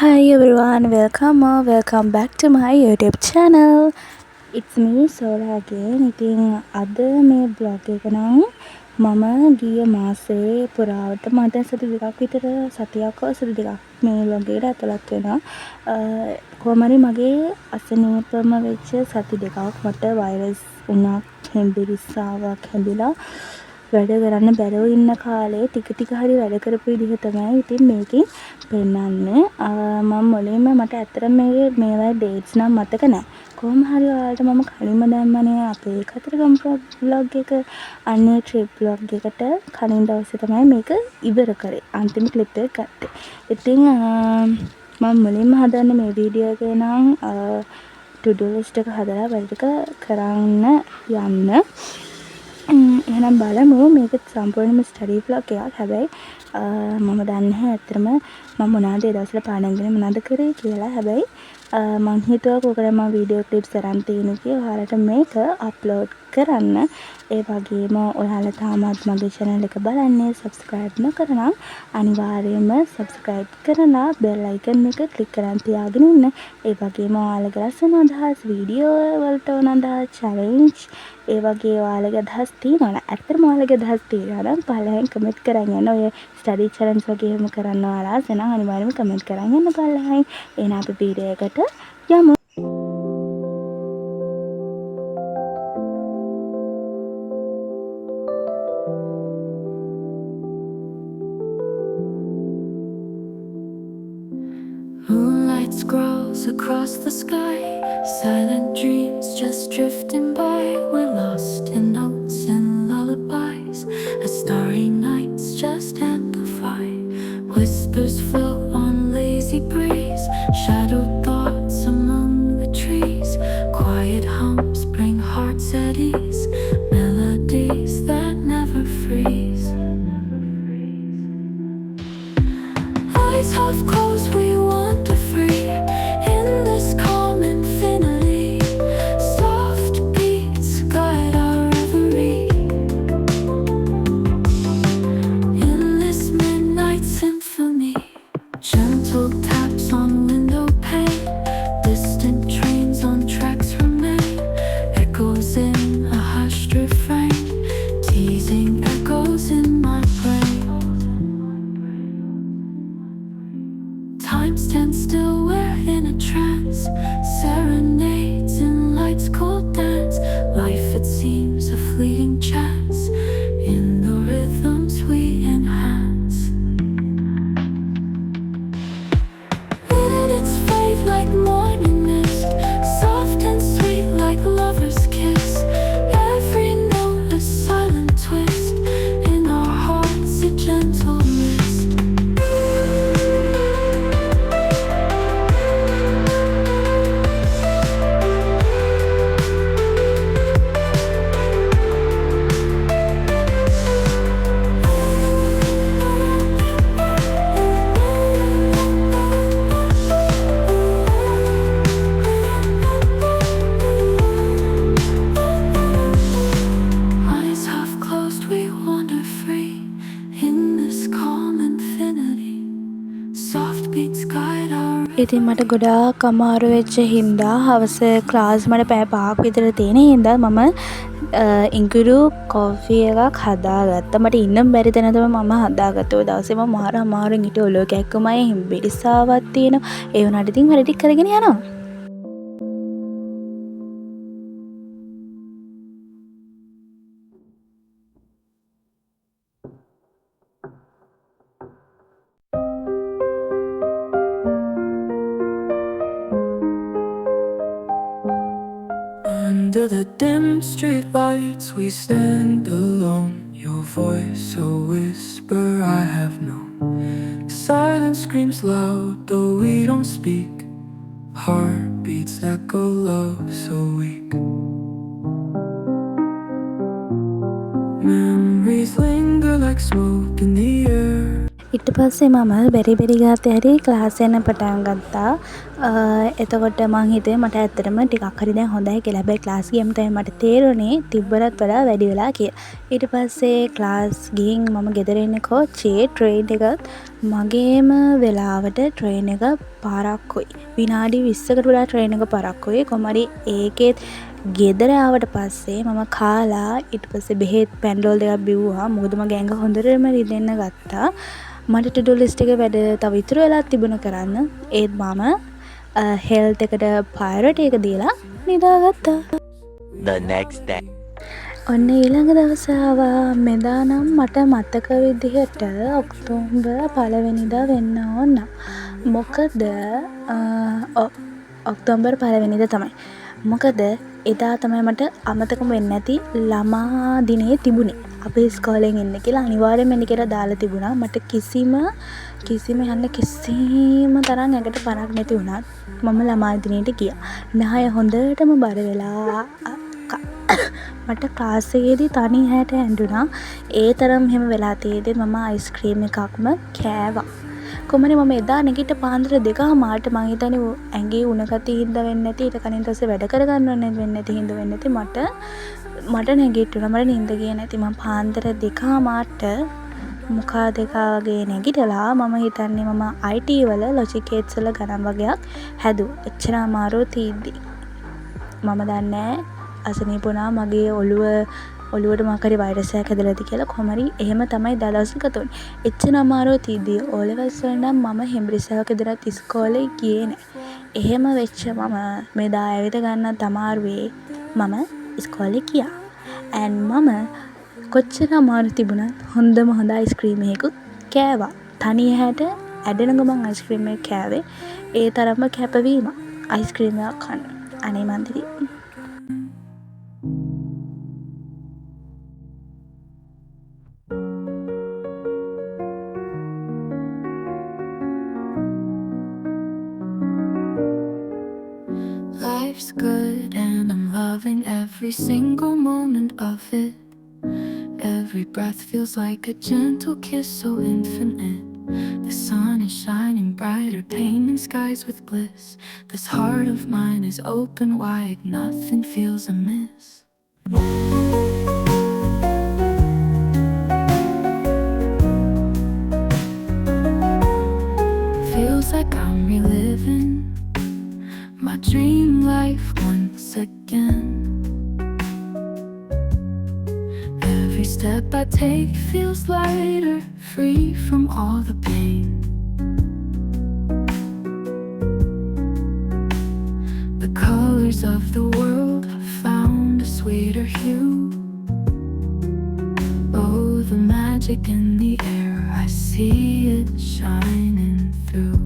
Hi everyone, welcome back to my YouTube channel. It's me Sola again. ඉතින් අද මේ blog එක නම් මම ගිය මාසේ පුරාවට මම දැන් සති දෙකක් විතර සතියක් හෝ සති දෙකක් මේ vlog එකට ඇතුළත් වෙනවා. කොහොම හරි මගේ අසනීපම වෙච්ච සති දෙකක් මට වෛරස් වුණා, හෙම්බිරිස්සාවක් හැදිලා වැඩ කරන්න බැරුව ඉන්න කාලේ ටික ටික හරි වැඩ කරපු විදිහ තමයි ඉතින් මේකෙන් පෙන්නන්නේ. මම මුලින්ම මට ඇත්තටම මේවා ඩේට්ස් නම් මතක නැහැ. කොහොම හරි ඔයාලට මම කලින්ම දැම්මනේ අපේ කතරගම vlog එක, අන්නේ ට්‍රිප් vlog එකට කලින් දවසේ තමයි මේක ඉවර කරේ. අන්තිම ක්ලිප් එක ගත්තේ. ඉතින් මම මුලින්ම හදන්නේ මේ වීඩියෝ එකේ නම් to do list එක හදලා වැඩ ටික කරන්න යන්න. එහෙනම් බලමු මේක සම්පූර්ණයෙන්ම ස්ටඩි vlog එකක්. හැබැයි මම දන්නේ නැහැ ඇත්තටම මම මොනවද ඒ දවස්වල පාඩම් කරේ මොනවද කරේ කියලා. හැබැයි මං හිතුවා කෝකරේ මම වීඩියෝ ක්ලිප්ස් අරන් තියෙන කියලා ඔයාලට මේක අප්ලෝඩ් කරන්න. ඒ වගේම ඔයාලා තාමත් මගේ channel එක බලන්නේ subscribe නොකරනම් අනිවාර්යයෙන්ම subscribe කරලා bell icon එක click කරන් තියාගෙන ඉන්න. ඒ වගේම ඔයාලගේ ලස්සන අදහස්, වීඩියෝ වලට ඕන අදහස්, challenge ඒ වගේ ඔයාලගේ අදහස් තියෙනවා නම් ඇත්තටම ඔයාලගේ අදහස් තියෙනවා නම් පහලින් කමෙන්ට් කරන් යන්න. ඔය ස්ටඩි challenge වගේ එහෙම කරන්න ඔයාලා ආස නම් අනිවාර්යයෙන්ම කමෙන්ට් කරන් යන්න පහලින්. එහෙනම් අපි වීඩියෝ එකට යමු. Moonlight scrolls across the sky, silent dreams just drifting by. We're lost in notes and lullabies, as starry nights just amplify. Whispers float on lazy breeze, shadowed thoughts among the trees. Quiet hums bring hearts at ease, melodies that never freeze. Eyes half closed, we wander free in this calm infinity. Soft beats guide our reverie in this midnight symphony. Gentle taps on window pane, distant trains on tracks remain. Echoes in a hushed refrain, teasing echoes in my brain. Time stands still, we're in a trance. Serenades in light's cold dance. Life, it seems, a fleeting chance in the rhythms we enhance. Minutes fade like morning mist, soft and sweet like lovers' kiss. Every note a silent twist, in our hearts a gentle mist. Eyes half closed, we wander free in this calm infinity. Soft beats guide our. ඉතින් මට ගොඩාක් අමාරු වෙච්ච හින්දා හවස class මට පැය 5ක් විතර තියෙන හින්දා මම ඉඟුරු කෝෆි එකක් හදාගත්තා. මට ඉන්න බැරි තැන තමයි මම හදාගත්තේ. ඔය දවසේ මම මාර අමාරුවෙන් හිටියේ. ඔලුව කැක්කුමයි, හෙම්බිරිස්සාවක් තියෙනවා. ඒ වුණාට ඉතින් වැඩ ටික කරගෙන යනවා. Under the dim street lights, we stand alone. Your voice, a whisper I have known. Silence screams loud, though we don't speak. Heartbeats echo love so weak. Memories linger like smoke in the air. ඊට පස්සේ මම බෙරි ගාතේ හරි class යන්න පටන් ගත්තා. එතකොට මං හිතුවේ මට ඇත්තටම ටිකක් හරි දැන් හොඳයි කියලා. හැබැයි ක්ලාස් ගියම තමයි මට තේරුනේ තිබ්බටත් වඩා වැඩි වෙලා කියලා. ඊට පස්සේ ක්ලාස් ගිහින් මම ගෙදර එන්නේ කෝච්චියේ ට්‍රේන් එකත් මගේම වෙලාවට ට්‍රේන් එක පරක්කුයි. විනාඩි 20කට වඩා ට්‍රේන් එක පරක්කුයි. කොහොම හරි ඒකෙත් ගෙදර ආවට පස්සේ මම කාලා ඊට පස්සේ බෙහෙත් පැන්ඩෝල් දෙකක් බිව්වා. මොකද මගේ ඇඟ හොඳටම රිදෙන්න ගත්තා. මට ටු ඩු ලිස්ට් එකේ වැඩ තව ඉතුරු වෙලා තිබුණ කරන්න. ඒත් මම හෙල්ත් එකට ප්‍රයොරිටි එක දීලා නිදාගත්තා. The next day. ඔන්න ඊළඟ දවස ආවා. මෙදා නම් මට මතක විදිහට ඔක්තෝබර් 1 වෙනිදා වෙන්න ඕන. මොකද ඔක්තෝබර් 1 වෙනිදා තමයි. මොකද එදා තමයි මට අමතකම වෙන්නේ නැති ළමා දිනේ තිබුණේ. අපේ ඉස්කෝලෙන් එන්න කියලා අනිවාර්යෙන්ම එන්න කියලා දාලා තිබුණා. මට කිසිම යන්න කිසිම තරම් ඇඟට පරක් නැති වුණත් මම ළමා දිනේට ගියා. නහය හොඳටම බර වෙලා මට ක්ලාස් එකේදී තනි හැට ඇඬුණා. ඒ තරම් හැම වෙලා තියෙද්දි මම අයිස්ක්‍රීම් එකක්ම කෑවා. කොහමද මම එදා නැගිට පාන්දර 2:00ට මං හිතන්නේ ඇඟේ උණ ගතිය හින්දා වෙන්නේ නැති ඊට කලින් තස්සේ වැඩ කරගන්න ඕනේ වෙන්නේ නැති හින්දා වෙන්නේ නැති මට නැගිටිනවා. මට නිින්ද ගියේ නැති. මම පාන්දර 2:00ට මුඛා දෙක වගේ නැගිටලා මම හිතන්නේ මම IT වල ලොජික් ගේට්ස් වල ගණන් වගේක් හැදුවා. එච්චර අමාරු තීද්දි මම දන්නේ අසනීප වුණා. මගේ ඔළුවට මොකක් හරි වෛරස් එකක් හැදලාද කියලා. කොහොම හරි එහෙම තමයි දවස් ගත වුනේ. එච්චර අමාරු තීද්දි O levels වල නම් මම හෙම්බිරිස්සාවක ඉඳලා ඉස්කෝලේ ගියේ නෑ. එහෙම වෙච්ච මම මෙදා ඇවිද ගන්නත් අමාරුවේ මම ඉස්කෝලේ ගියා. and මම කොච්චර අමාරු තිබුණත් හොඳම හොඳ අයිස්ක්‍රීම් එකකුත් කෑවා. තනිය හැට ඇඩෙන ගමන් අයිස්ක්‍රීම් එක කෑවේ. ඒ තරම්ම කැපවීම අයිස්ක්‍රීම් එකක් කන්න. අනේ මන්දිරි. Life's good and I'm loving every single moment of it. Every breath feels like a gentle kiss so infinite. The sun is shining brighter, painting skies with bliss. This heart of mine is open wide, nothing feels amiss. Feels like I'm reliving my dream life once again. Every step I take feels lighter, free from all the pain. The colors of the world have found a sweeter hue. Oh, the magic in the air, I see it shining through.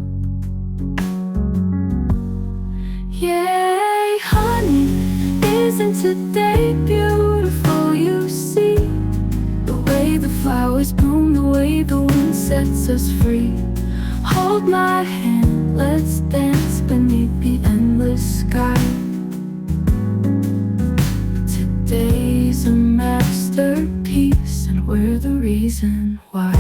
Yay, honey, isn't today beautiful? You see the way the flowers bloom, the way the wind sets us free. Hold my hand, let's dance beneath the endless sky. Today's a masterpiece, and we're the reason why.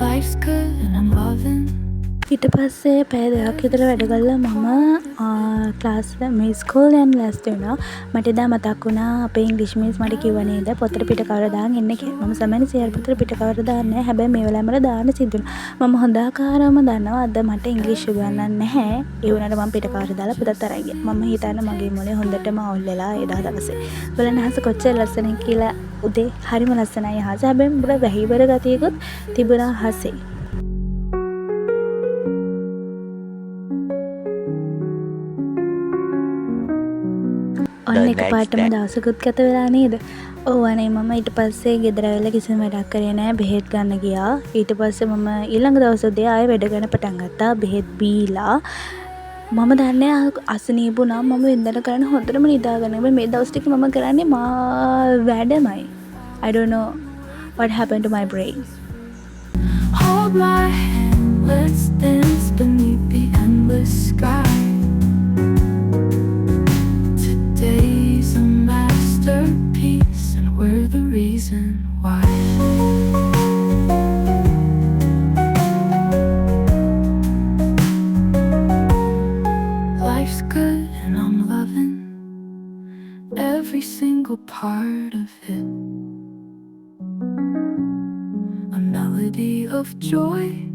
Life's good and I'm loving. ඊට පස්සේ පැය 2ක් විතර වැඩ කළා. මම class මේ school යන්න ලෑස්ති වුණා. මට එදා මතක් වුණා අපේ ඉංග්‍රීසි මිස් මට කිව්වා නේද පොතට පිට කවර දාන්න එන්න කියලා. මම සමහරවිට සියලු පොතට පිට කවර දාන්නේ නැහැ. හැබැයි මේ වෙලාවෙම දාන්න සිද්ධ වුණා. මම හොඳාකාරවම දන්නවා අද මට ඉංග්‍රීසි උගන්වන්නේ නැහැ. ඒ වුණාට මම පිට කවර දාලා පොතත් අරන් ගියා. මම හිතන්නේ මගේ මොලේ හොඳටම අවුල් වෙලා එදා දවසේ. බලන්න අහස කොච්චර ලස්සනයි කියලා. උදේ හරිම ලස්සනයි අහස. හැබැයි මුල වැහිවර ගතියකුත් තිබුණා අහසේ. ඔන්න එක පාටම දවසකුත් ගත වෙලා නේද? ඔව් අනේ මම ඊට පස්සේ ගෙදර ඇවිල්ලා කිසිම වැඩක් කරේ නැහැ. බෙහෙත් ගන්න ගියා. ඊට පස්සේ මම ඊළඟ දවස් උදේ ආයෙ වැඩ ගන්න පටන් ගත්තා. බෙහෙත් බීලා මම දන්නේ අසනීප වුණා. මම වෙන්දට කරන්න හොඳටම නිදාගන්න. මේ දවස් ටික මම කරන්නේ වැඩමයි. I don't know what happened to my brain. Hold my hand, let's dance beneath the endless sky. Today's a reason why. Life's good and I'm loving every single part of it. A melody of joy,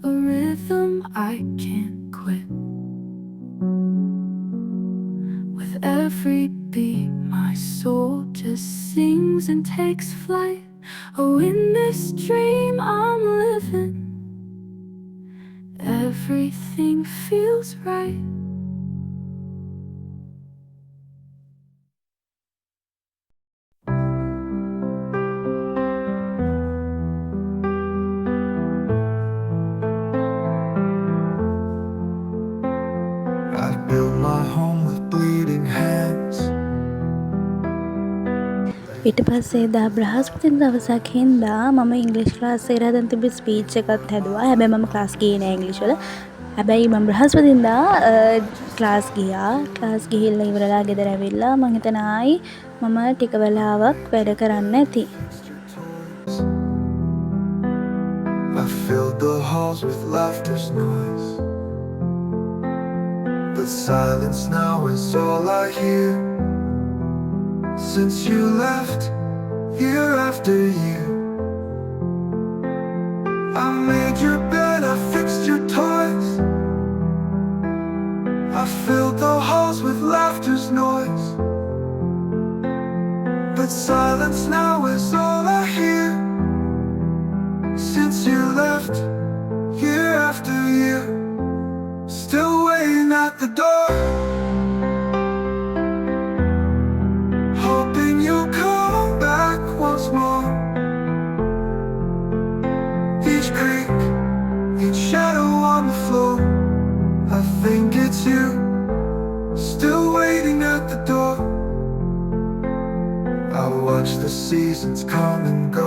a rhythm I can't quit. With every beat my soul just sings and takes flight. Oh, in this dream I'm living, everything feels right. I built my home with bleeding hands. ඊට පස්සේ දා බ්‍රහස්පතින් දවසක් හින්දා මම ඉංග්‍රීසි class එකට හදන් තිබ්බ speech එකත් හැදුවා. හැබැයි මම ක්ලාස් ගියේ නෑ ඉංග්‍රීසි වල. හැබැයි මම බ්‍රහස්පතින්දා ක්ලාස් ගියා. ක්ලාස් ගිහිල්ලා ඉවරලා ගෙදර ඇවිල්ලා මං හිතන ආයි මම ටික වෙලාවක් වැඩ කරන්න ඇති. I filled the halls with laughter's noise, but silence now is all I hear. Since you left, year after year, I made your bed, I fixed your toys, I filled the halls with laughter's noise, but silence now is all I hear. Since you left, year after year, still waiting at the door, hoping you'll come back once more. Each creak, each shadow on the floor, I think it's you, still waiting at the door. I watch the seasons come and go,